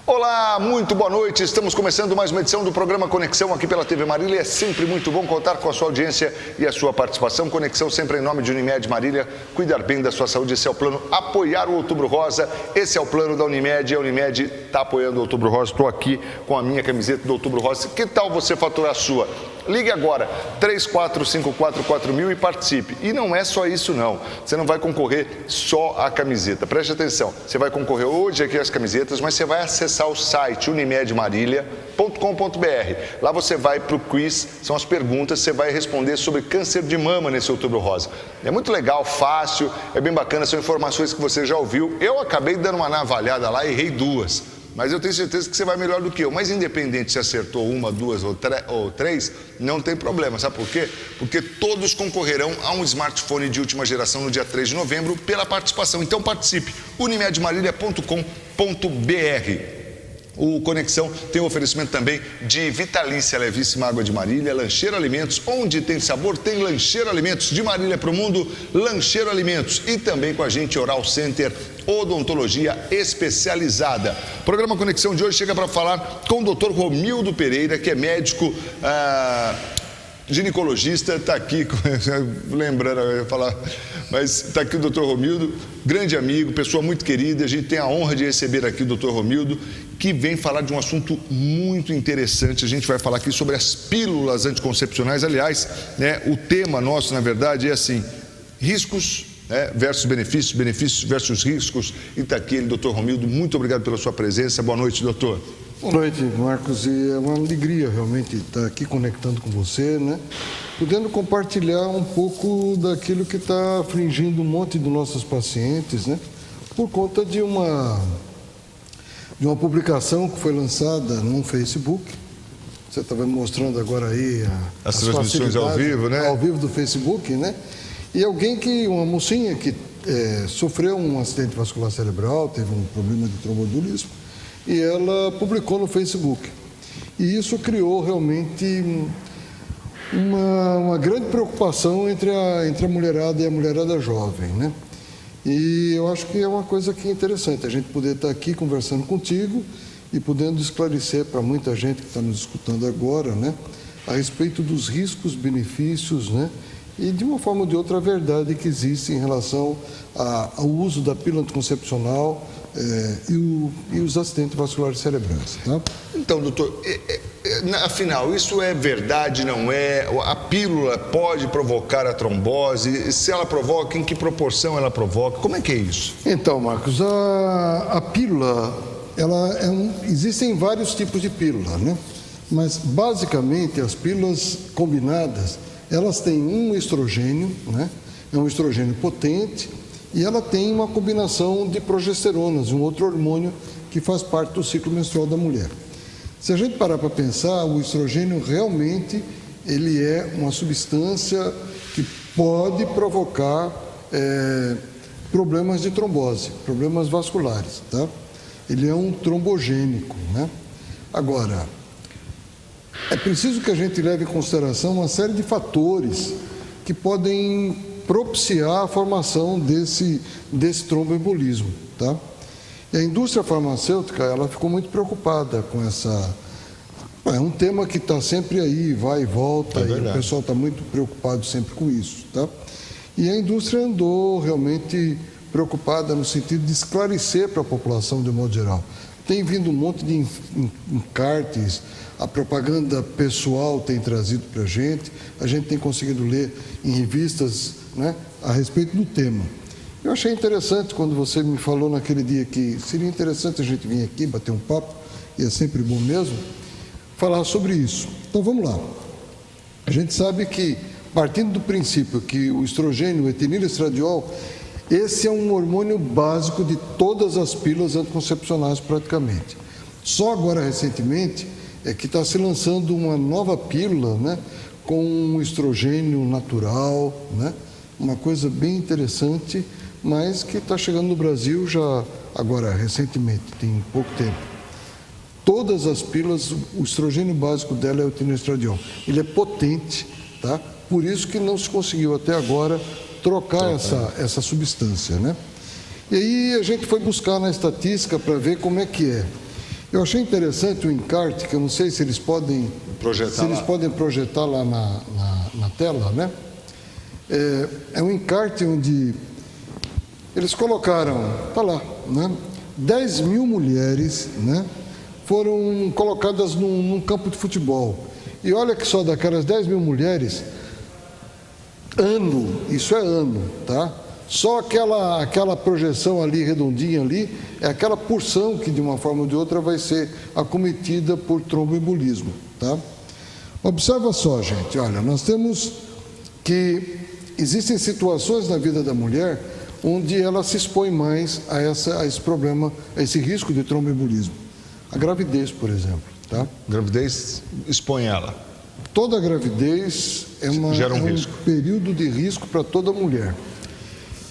Olá, muito boa noite. Estamos começando mais uma edição do programa Conexão aqui pela TV Marília. É sempre muito bom contar com a sua audiência e a sua participação. Conexão sempre em nome de Unimed Marília. Cuidar bem da sua saúde, esse é o plano. Apoiar o Outubro Rosa, esse é o plano da Unimed. A Unimed está apoiando o Outubro Rosa. Estou aqui com a minha camiseta do Outubro Rosa. Que tal você faturar a sua? Ligue agora, 34544000 e participe. E não é só isso não, você não vai concorrer só à camiseta. Preste atenção, você vai concorrer hoje aqui às camisetas, mas você vai acessar o site unimedmarília.com.br. Lá você vai para o quiz, são as perguntas, você vai responder sobre câncer de mama nesse Outubro Rosa. É muito legal, fácil, é bem bacana, são informações que você já ouviu. Eu acabei dando uma navalhada lá e errei duas. Mas eu tenho certeza que você vai melhor do que eu. Mas independente se acertou uma, duas ou três, não tem problema. Sabe por quê? Porque todos concorrerão a um smartphone de última geração no dia 3 de novembro pela participação. Então participe, unimedmarília.com.br. O Conexão tem um oferecimento também de Vitalícia Levíssima Água de Marília, Lancheiro Alimentos, onde tem sabor, tem Lancheiro Alimentos, de Marília para o mundo, Lancheiro Alimentos. E também com a gente Oral Center, odontologia especializada. O programa Conexão de hoje chega para falar com o Dr. Romildo Pereira, que é médico ginecologista, está aqui, lembrando, eu ia falar, mas está aqui o Dr. Romildo, grande amigo, pessoa muito querida. A gente tem a honra de receber aqui o Dr. Romildo, que vem falar de um assunto muito interessante. A gente vai falar aqui sobre as pílulas anticoncepcionais. Aliás, né, o tema nosso, na verdade, é assim, riscos versus benefícios, benefícios versus riscos. E está aqui ele, Dr. Romildo. Muito obrigado pela sua presença. Boa noite, doutor. Boa noite, Marcos. E é uma alegria realmente estar aqui conectando com você, né? Podendo compartilhar um pouco daquilo que está afligindo um monte de nossos pacientes, né? Por conta de uma publicação que foi lançada no Facebook. Você estava me mostrando agora aí as transmissões ao vivo, né? Ao vivo do Facebook, né? E uma mocinha que sofreu um acidente vascular cerebral, teve um problema de tromboembolismo, e ela publicou no Facebook. E isso criou realmente uma grande preocupação entre a mulherada e a mulherada jovem, né? E eu acho que é uma coisa que é interessante, a gente poder estar aqui conversando contigo e podendo esclarecer para muita gente que está nos escutando agora, né, a respeito dos riscos, benefícios, né, e de uma forma ou de outra a verdade que existe em relação ao uso da pílula anticoncepcional e os acidentes vasculares cerebrais. Tá? Então, doutor, afinal, isso é verdade, não é? A pílula pode provocar a trombose? Se ela provoca, em que proporção ela provoca? Como é que é isso? Então, Marcos, a pílula, existem vários tipos de pílula, né? Mas, basicamente, as pílulas combinadas, elas têm um estrogênio, né? É um estrogênio potente, e ela tem uma combinação de progesteronas, um outro hormônio que faz parte do ciclo menstrual da mulher. Se a gente parar para pensar, o estrogênio realmente ele é uma substância que pode provocar problemas de trombose, problemas vasculares, tá? Ele é um trombogênico, né? Agora, é preciso que a gente leve em consideração uma série de fatores que podem propiciar a formação desse tromboembolismo, tá? E a indústria farmacêutica, ela ficou muito preocupada com essa... É um tema que está sempre aí, vai e volta, e o pessoal está muito preocupado sempre com isso, tá? E a indústria andou realmente preocupada no sentido de esclarecer para a população de um modo geral. Tem vindo um monte de encartes, a propaganda pessoal tem trazido para a gente tem conseguido ler em revistas, né, a respeito do tema. Eu achei interessante quando você me falou naquele dia que seria interessante a gente vir aqui bater um papo, e é sempre bom mesmo, falar sobre isso. Então vamos lá. A gente sabe que, partindo do princípio que o estrogênio, o etinilestradiol, esse é um hormônio básico de todas as pílulas anticoncepcionais praticamente. Só agora recentemente é que está se lançando uma nova pílula, né, com um estrogênio natural, né, uma coisa bem interessante, mas que está chegando no Brasil já, agora, recentemente, tem pouco tempo. Todas as pílulas, o estrogênio básico dela é o etinoestradiol. Ele é potente, tá? Por isso que não se conseguiu até agora trocar essa substância, né? E aí a gente foi buscar na estatística para ver como é que é. Eu achei interessante o encarte, que eu não sei se eles podem projetar lá na tela, né? É um encarte onde eles colocaram, tá lá, né? 10 mil mulheres, né? Foram colocadas num campo de futebol. E olha que só daquelas 10 mil mulheres, isso é ano, tá? Só aquela projeção ali, redondinha ali, é aquela porção que de uma forma ou de outra vai ser acometida por tromboembolismo, tá? Observa só, gente, olha, nós temos que existem situações na vida da mulher onde ela se expõe mais a esse problema, a esse risco de tromboembolismo. A gravidez, por exemplo, tá? Gravidez expõe ela. Toda gravidez gera um risco. Período de risco para toda mulher.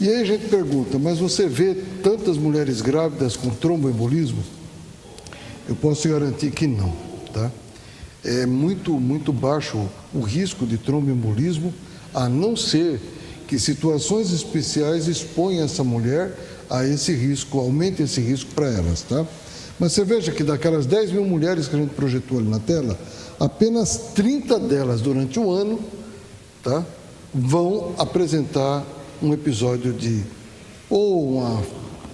E aí a gente pergunta, mas você vê tantas mulheres grávidas com tromboembolismo? Eu posso te garantir que não, tá? É muito baixo o risco de tromboembolismo, a não ser que situações especiais exponham essa mulher a esse risco, aumente esse risco para elas, tá? Mas você veja que daquelas 10 mil mulheres que a gente projetou ali na tela, apenas 30 delas durante um ano, tá, vão apresentar um episódio de ou uma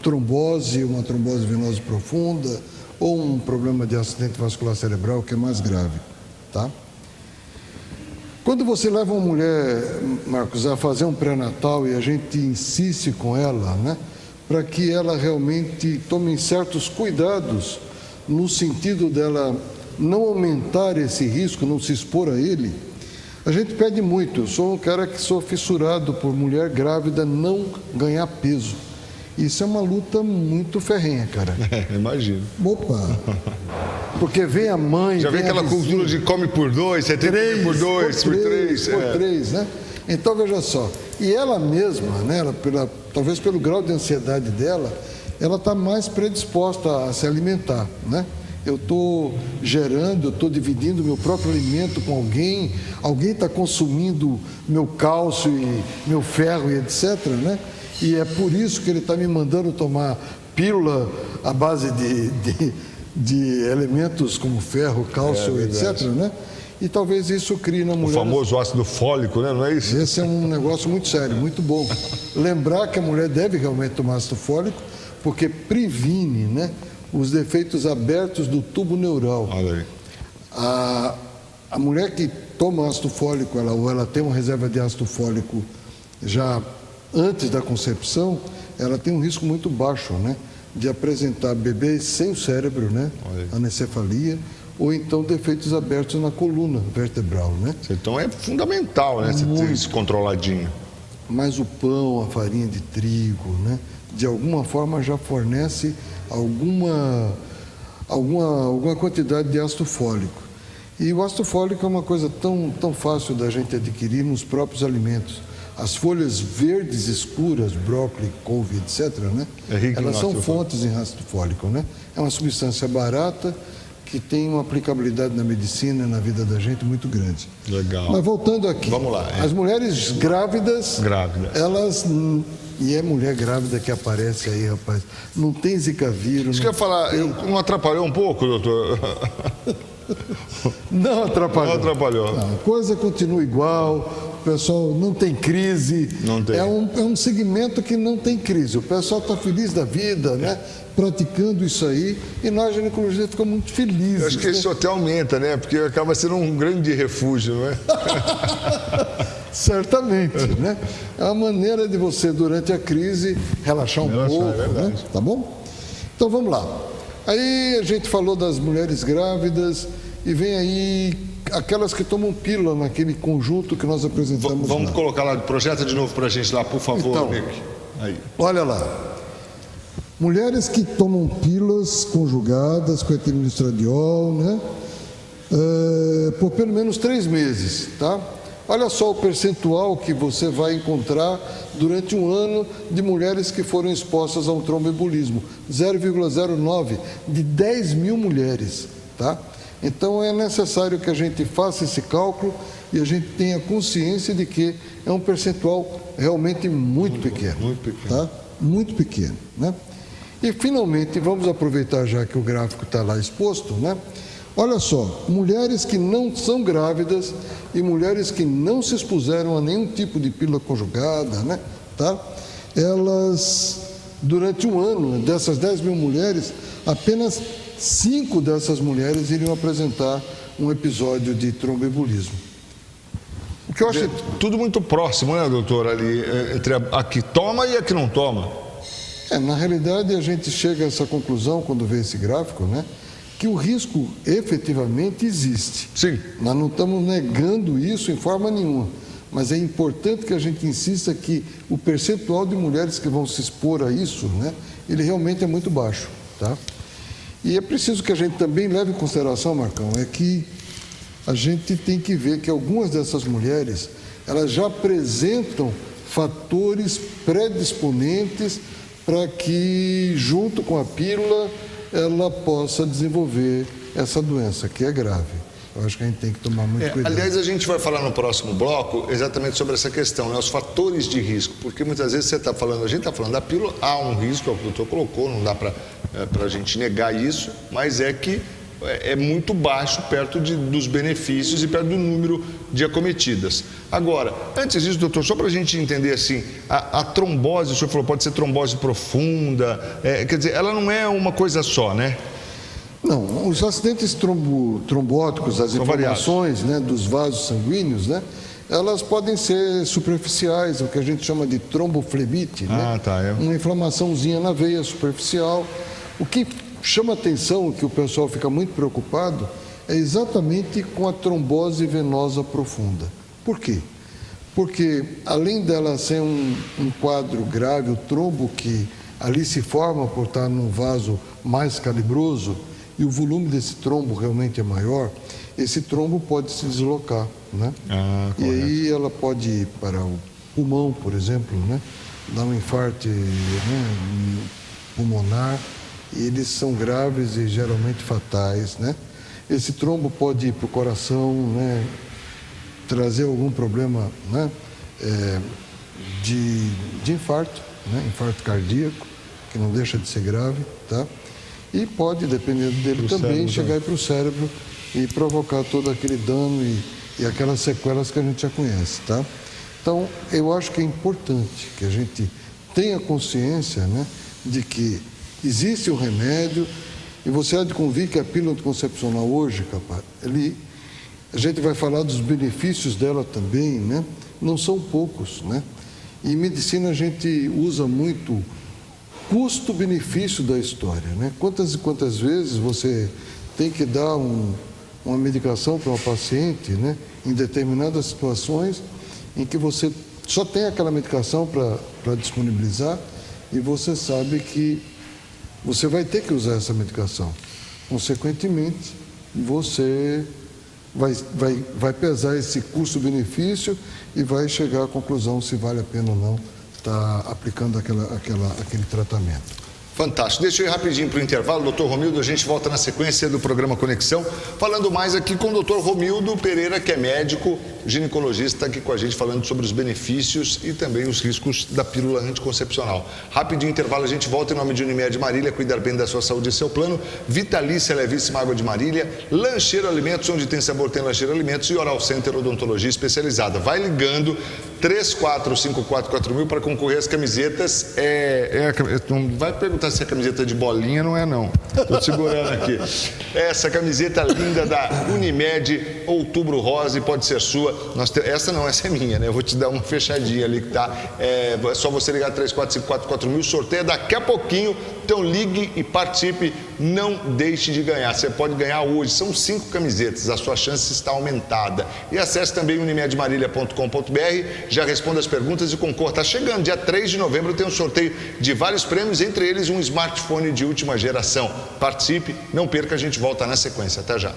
trombose venosa profunda, ou um problema de acidente vascular cerebral, que é mais grave, tá? Quando você leva uma mulher, Marcos, a fazer um pré-natal e a gente insiste com ela, né, para que ela realmente tome certos cuidados no sentido dela não aumentar esse risco, não se expor a ele, a gente pede muito. Eu sou um cara que sou fissurado por mulher grávida não ganhar peso. Isso é uma luta muito ferrenha, cara. Imagino. Opa! Porque vem a mãe. Já vem aquela cultura de come por dois, você tem que comer por dois, por três. Por três, né? Então, veja só. E ela mesma, né, talvez pelo grau de ansiedade dela, ela está mais predisposta a se alimentar, né? Eu estou gerando, eu estou dividindo meu próprio alimento com alguém está consumindo meu cálcio e meu ferro e etc, né? E é por isso que ele está me mandando tomar pílula à base de elementos como ferro, cálcio, etc, né? E talvez isso crie na mulher... O famoso ácido fólico, né? Não é isso? Esse é um negócio muito sério, muito bom. Lembrar que a mulher deve realmente tomar ácido fólico, porque previne, né, os defeitos abertos do tubo neural. Olha aí. A mulher que toma ácido fólico, ou ela tem uma reserva de ácido fólico já antes da concepção, ela tem um risco muito baixo, né, de apresentar bebês sem o cérebro, né, anencefalia, ou então defeitos abertos na coluna vertebral, né? Então é fundamental, né, você ter isso controladinho. Mas o pão, a farinha de trigo, né, de alguma forma já fornece alguma quantidade de ácido fólico. E o ácido fólico é uma coisa tão fácil da gente adquirir nos próprios alimentos. As folhas verdes escuras, brócolis, couve, etc, né? Elas são fontes em ácido fólico, né? É uma substância barata que tem uma aplicabilidade na medicina, na vida da gente muito grande. Legal. Mas voltando aqui. Vamos lá. As mulheres grávidas, elas... E é mulher grávida que aparece aí, rapaz. Não tem zika vírus. Isso que eu ia falar, não atrapalhou um pouco, doutor? Não atrapalhou. Não atrapalhou. Não, a coisa continua igual, o pessoal não tem crise. Não tem. É um segmento que não tem crise. O pessoal está feliz da vida, né? Praticando isso aí. E nós, ginecologistas, ficamos muito felizes. Eu acho que isso até aumenta, né? Porque acaba sendo um grande refúgio, não é? Certamente, né? É uma maneira de você, durante a crise, relaxar um pouco, né? Tá bom? Então, vamos lá. Aí a gente falou das mulheres grávidas e vem aí aquelas que tomam pílula naquele conjunto que nós apresentamos. Vamos lá. Projeta de novo para a gente lá, por favor, então, Nick. Aí. Olha lá. Mulheres que tomam pílulas conjugadas com etinoestradiol, né? Por pelo menos 3 meses, tá? Olha só o percentual que você vai encontrar durante um ano de mulheres que foram expostas a um tromboembolismo. 0,09 de 10 mil mulheres, tá? Então é necessário que a gente faça esse cálculo e a gente tenha consciência de que é um percentual realmente muito pequeno. Muito pequeno. Tá? Muito pequeno, né? E finalmente, vamos aproveitar já que o gráfico está lá exposto, né? Olha só, mulheres que não são grávidas e mulheres que não se expuseram a nenhum tipo de pílula conjugada, né? Tá? Elas, durante um ano, dessas 10 mil mulheres, apenas 5 dessas mulheres iriam apresentar um episódio de tromboembolismo. O que eu acho... Tudo muito próximo, né, doutor, ali, entre a que toma e a que não toma. Na realidade, a gente chega a essa conclusão, quando vê esse gráfico, né, que o risco efetivamente existe. Sim. Nós não estamos negando isso em forma nenhuma, mas é importante que a gente insista que o percentual de mulheres que vão se expor a isso, né, ele realmente é muito baixo, tá? E é preciso que a gente também leve em consideração, Marcão, é que a gente tem que ver que algumas dessas mulheres, elas já apresentam fatores predisponentes para que, junto com a pílula, ela possa desenvolver essa doença, que é grave. Eu acho que a gente tem que tomar muito cuidado. Aliás, a gente vai falar no próximo bloco exatamente sobre essa questão, né? Os fatores de risco, porque muitas vezes a gente está falando da pílula, há um risco, é o que o doutor colocou, não dá para a gente negar isso, mas é que é muito baixo perto dos benefícios e perto do número de acometidas. Agora, antes disso, doutor, só para a gente entender assim, a trombose, o senhor falou, pode ser trombose profunda, quer dizer, ela não é uma coisa só, né? Não, os acidentes trombóticos, as inflamações, né, dos vasos sanguíneos, né, elas podem ser superficiais, o que a gente chama de tromboflebite, né? Uma inflamaçãozinha na veia superficial. O que chama atenção, o que o pessoal fica muito preocupado, é exatamente com a trombose venosa profunda. Por quê? Porque, além dela ser um quadro grave, o trombo que ali se forma por estar num vaso mais calibroso, e o volume desse trombo realmente é maior, esse trombo pode se deslocar, né? E aí ela pode ir para o pulmão, por exemplo, né? Dar um infarto, né, pulmonar, e eles são graves e geralmente fatais, né? Esse trombo pode ir para o coração, né? Trazer algum problema, né? De infarto, né? Infarto cardíaco, que não deixa de ser grave, tá? E pode, dependendo dele, também chegar para o cérebro e provocar todo aquele dano e aquelas sequelas que a gente já conhece, tá? Então, eu acho que é importante que a gente tenha consciência, né, de que existe um remédio e você há de convir que a pílula anticoncepcional hoje, capaz, a gente vai falar dos benefícios dela também, né? Não são poucos, né? E em medicina a gente usa muito custo-benefício da história, né? Quantas e quantas vezes você tem que dar uma medicação para uma paciente, né? Em determinadas situações em que você só tem aquela medicação para disponibilizar e você sabe que você vai ter que usar essa medicação. Consequentemente, você vai pesar esse custo-benefício e vai chegar à conclusão se vale a pena ou não estar aplicando aquele tratamento. Fantástico. Deixa eu ir rapidinho para o intervalo, doutor Romildo, a gente volta na sequência do programa Conexão, falando mais aqui com o doutor Romildo Pereira, que é médico, ginecologista, aqui com a gente falando sobre os benefícios e também os riscos da pílula anticoncepcional. Rapidinho intervalo, a gente volta em nome de Unimed Marília, cuidar bem da sua saúde e seu plano, Vitalícia Levíssima Água de Marília, Lancheiro Alimentos, onde tem sabor tem Lancheiro Alimentos e Oral Center Odontologia Especializada. Vai ligando 34544000 para concorrer às camisetas. Não vai perguntar se é camiseta de bolinha, não é não. Estou segurando aqui. Essa camiseta linda da Unimed, Outubro Rosa, e pode ser sua. Essa é minha, né? Eu vou te dar uma fechadinha ali que tá. É só você ligar 34544000, sorteio daqui a pouquinho. Então ligue e participe, não deixe de ganhar. Você pode ganhar hoje, são 5 camisetas, a sua chance está aumentada. E acesse também unimedmarília.com.br, já responda as perguntas e concorra. Está chegando, dia 3 de novembro tem um sorteio de vários prêmios, entre eles um smartphone de última geração. Participe, não perca, a gente volta na sequência. Até já.